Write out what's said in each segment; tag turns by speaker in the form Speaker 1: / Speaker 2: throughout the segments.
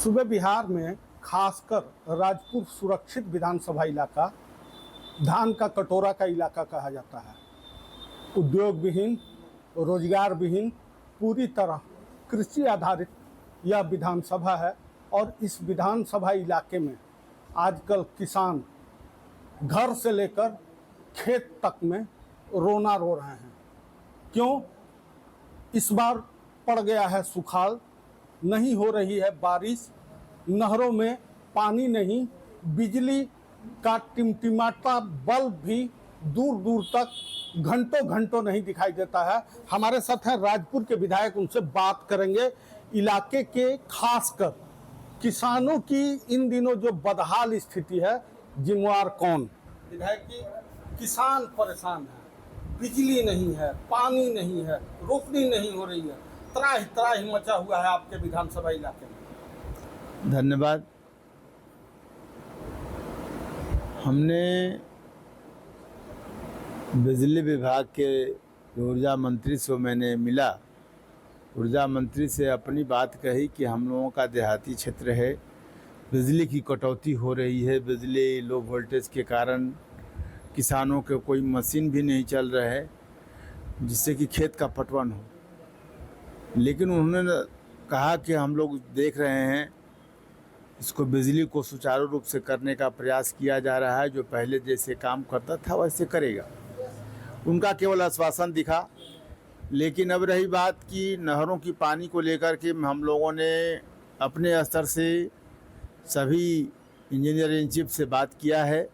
Speaker 1: सूबे बिहार में खासकर राजपुर सुरक्षित विधानसभा इलाका धान का कटोरा का इलाका कहा जाता है। उद्योग विहीन, रोजगार विहीन, पूरी तरह कृषि आधारित यह विधानसभा है और इस विधानसभा इलाके में आजकल किसान घर से लेकर खेत तक में रोना रो रहे हैं। क्यों? इस बार पड़ गया है सुखाड़, नहीं हो रही है बारिश, नहरों में पानी नहीं, बिजली का टिमटिमाता बल्ब भी दूर दूर तक घंटों घंटों नहीं दिखाई देता है। हमारे साथ हैं राजपुर के विधायक, उनसे बात करेंगे। इलाके के खासकर किसानों की इन दिनों जो बदहाल स्थिति है, जिम्मेवार कौन? विधायक जी, किसान परेशान है, बिजली नहीं है, पानी नहीं है, रोपनी नहीं हो रही है, त्राहि त्राहि मचा हुआ है आपके विधानसभा इलाके में।
Speaker 2: धन्यवाद। हमने बिजली विभाग के ऊर्जा मंत्री से मैंने मिला, ऊर्जा मंत्री से अपनी बात कही कि हम लोगों का देहाती क्षेत्र है, बिजली की कटौती हो रही है, बिजली लो वोल्टेज के कारण किसानों के कोई मशीन भी नहीं चल रहा है जिससे कि खेत का पटवन हो। लेकिन उन्होंने कहा कि हम लोग देख रहे हैं, इसको बिजली को सुचारू रूप से करने का प्रयास किया जा रहा है, जो पहले जैसे काम करता था वैसे करेगा। उनका केवल आश्वासन दिखा। लेकिन अब रही बात कि नहरों की पानी को लेकर के हम लोगों ने अपने स्तर से सभी इंजीनियर इन चीफ से बात किया है।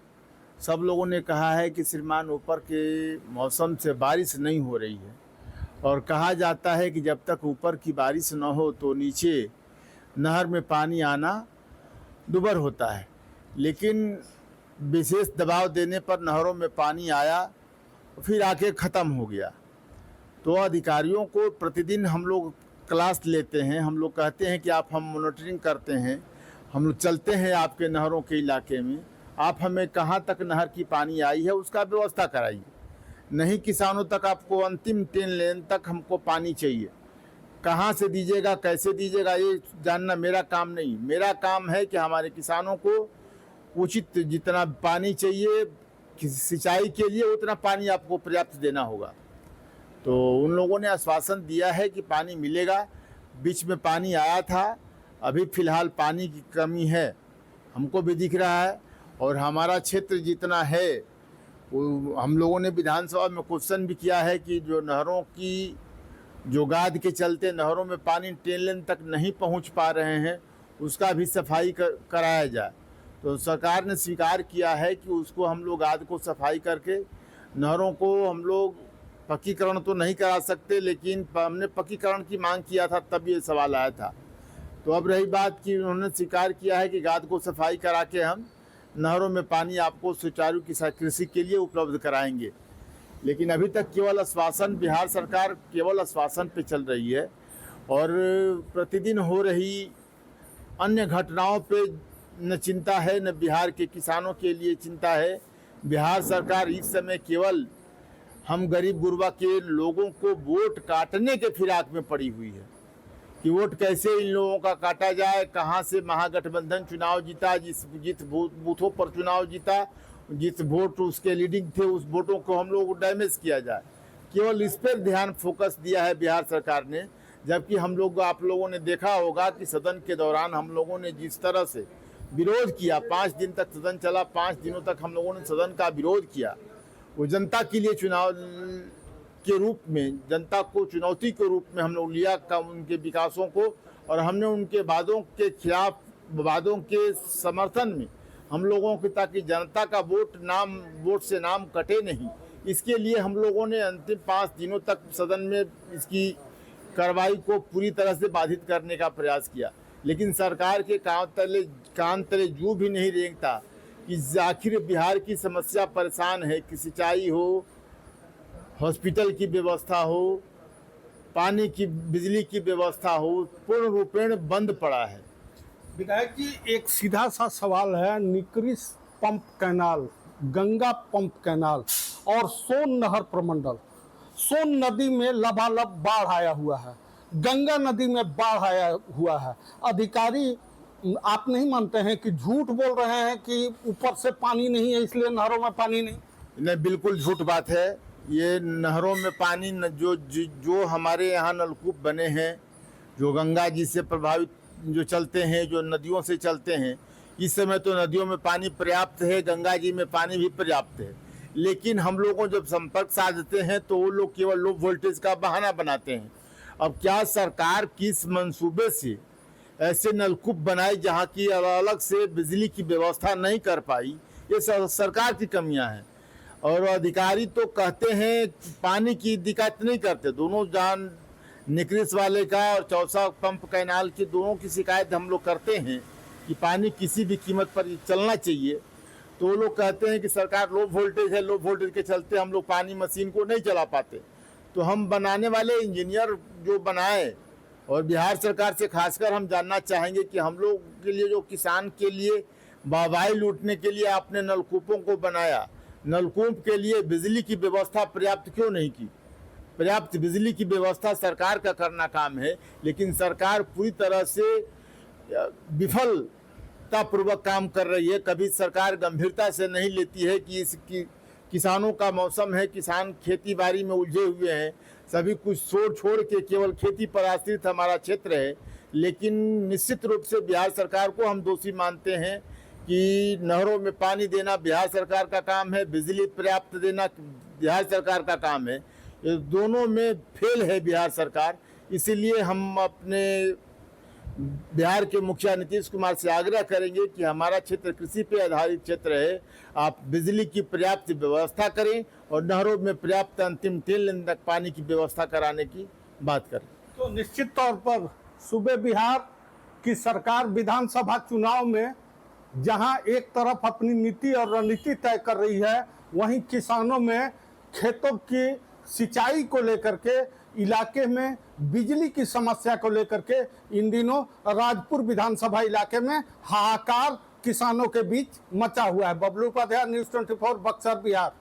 Speaker 2: सब लोगों ने कहा है कि श्रीमान ऊपर के मौसम से बारिश नहीं हो रही है और कहा जाता है कि जब तक ऊपर की बारिश न हो तो नीचे नहर में पानी आना दुभर होता है। लेकिन विशेष दबाव देने पर नहरों में पानी आया, फिर आके ख़त्म हो गया। तो अधिकारियों को प्रतिदिन हम लोग क्लास लेते हैं, हम लोग कहते हैं कि आप हम मॉनिटरिंग करते हैं, हम लोग चलते हैं आपके नहरों के इलाके में, आप हमें कहाँ तक नहर की पानी आई है उसका व्यवस्था कराइए। नहीं किसानों तक आपको अंतिम 10 लेन तक हमको पानी चाहिए। कहाँ से दीजिएगा, कैसे दीजिएगा, ये जानना मेरा काम नहीं। मेरा काम है कि हमारे किसानों को उचित जितना पानी चाहिए सिंचाई के लिए उतना पानी आपको पर्याप्त देना होगा। तो उन लोगों ने आश्वासन दिया है कि पानी मिलेगा। बीच में पानी आया था, अभी फ़िलहाल पानी की कमी है, हमको भी दिख रहा है। और हमारा क्षेत्र जितना है वो हम लोगों ने विधानसभा में क्वेश्चन भी किया है कि जो नहरों की जो गाद के चलते नहरों में पानी 10 लेन तक नहीं पहुंच पा रहे हैं, उसका भी सफाई कराया जाए। तो सरकार ने स्वीकार किया है कि उसको हम लोग गाद को सफाई करके नहरों को हम लोग पक्कीकरण तो नहीं करा सकते, लेकिन हमने पक्कीकरण की मांग किया था तब ये सवाल आया था। तो अब रही बात कि उन्होंने स्वीकार किया है कि गाद को सफाई करा के हम नहरों में पानी आपको सुचारू कृषि के लिए उपलब्ध कराएंगे। लेकिन अभी तक केवल आश्वासन, बिहार सरकार केवल आश्वासन पे चल रही है और प्रतिदिन हो रही अन्य घटनाओं पे न चिंता है, न बिहार के किसानों के लिए चिंता है। बिहार सरकार इस समय केवल हम गरीब गुरबा के लोगों को वोट काटने के फिराक में पड़ी हुई है कि वोट कैसे इन लोगों का काटा जाए, कहाँ से महागठबंधन चुनाव जीता, जिस बूथों पर चुनाव जीता, जिस वोट उसके लीडिंग थे उस वोटों को हम लोग डैमेज किया जाए। केवल इस पर ध्यान फोकस दिया है बिहार सरकार ने। जबकि हम लोग, आप लोगों ने देखा होगा कि सदन के दौरान हम लोगों ने जिस तरह से विरोध किया, 5 दिन तक सदन चला, 5 दिनों तक हम लोगों ने सदन का विरोध किया। वो जनता के लिए चुनाव के रूप में, जनता को चुनौती के रूप में हम लोग लिया उनके विकासों को, और हमने उनके वादों के खिलाफ, वादों के समर्थन में हम लोगों की, ताकि जनता का वोट से नाम कटे नहीं, इसके लिए हम लोगों ने अंतिम 5 दिनों तक सदन में इसकी कार्रवाई को पूरी तरह से बाधित करने का प्रयास किया। लेकिन सरकार के कान तले जू भी नहीं रेंगता कि आखिर बिहार की समस्या परेशान है कि सिंचाई हो, हॉस्पिटल की व्यवस्था हो, पानी की, बिजली की व्यवस्था हो, पूर्ण रूपेण बंद पड़ा है।
Speaker 1: विधायक जी, एक सीधा सा सवाल है। निकरिस pump canal, Ganga pump canal और सोन नहर प्रमंडल, सोन नदी में लबालब बाढ़ आया हुआ है, गंगा नदी में बाढ़ आया हुआ है। अधिकारी आप नहीं मानते हैं कि झूठ बोल रहे हैं कि ऊपर से पानी नहीं है इसलिए नहरों में पानी नहीं?
Speaker 2: नहीं, बिल्कुल झूठ बात है। ये नहरों में पानी जो हमारे यहाँ नलकूप बने हैं, जो गंगा जी से प्रभावित जो चलते हैं, जो नदियों से चलते हैं, इस समय तो नदियों में पानी पर्याप्त है, गंगा जी में पानी भी पर्याप्त है। लेकिन हम लोगों जब संपर्क साधते हैं तो वो लोग केवल लो वोल्टेज का बहाना बनाते हैं। अब क्या सरकार किस मंसूबे से ऐसे नलकूप बनाए जहाँ की अलग से बिजली की व्यवस्था नहीं कर पाई, ये सरकार की कमियां हैं। और अधिकारी तो कहते हैं पानी की दिक्कत नहीं करते। दोनों जान निक्रिस वाले का और चौसा पंप कैनाल की दोनों की शिकायत हम लोग करते हैं कि पानी किसी भी कीमत पर चलना चाहिए। तो वो लोग कहते हैं कि सरकार लो वोल्टेज है, लो वोल्टेज के चलते हम लोग पानी मशीन को नहीं चला पाते। तो हम बनाने वाले इंजीनियर जो बनाए, और बिहार सरकार से खासकर हम जानना चाहेंगे कि हम लोग के लिए जो किसान के लिए वाहवाही लूटने के लिए आपने नलकूपों को बनाया, नलकूप के लिए बिजली की व्यवस्था पर्याप्त क्यों नहीं की? पर्याप्त बिजली की व्यवस्था सरकार का करना काम है, लेकिन सरकार पूरी तरह से विफलतापूर्वक काम कर रही है। कभी सरकार गंभीरता से नहीं लेती है कि इसकी किसानों का मौसम है, किसान खेती बाड़ी में उलझे हुए हैं, सभी कुछ छोड़ के केवल खेती पर आश्रित हमारा क्षेत्र है। लेकिन निश्चित रूप से बिहार सरकार को हम दोषी मानते हैं कि नहरों में पानी देना बिहार सरकार का काम है, बिजली पर्याप्त देना बिहार सरकार का काम है। ये दोनों में फेल है बिहार सरकार। इसीलिए हम अपने बिहार के मुखिया नीतीश कुमार से आग्रह करेंगे कि हमारा क्षेत्र कृषि पे आधारित क्षेत्र है, आप बिजली की पर्याप्त व्यवस्था करें और नहरों में पर्याप्त अंतिम 3 दिन तक पानी की व्यवस्था कराने की बात करें।
Speaker 1: तो निश्चित तौर पर सूबे बिहार की सरकार विधानसभा चुनाव में जहां एक तरफ अपनी नीति और रणनीति तय कर रही है, वहीं किसानों में खेतों की सिंचाई को लेकर के, इलाके में बिजली की समस्या को लेकर के इन दिनों राजपुर विधानसभा इलाके में हाहाकार किसानों के बीच मचा हुआ है। बबलू उपाध्याय, न्यूज़ 24, बक्सर, बिहार।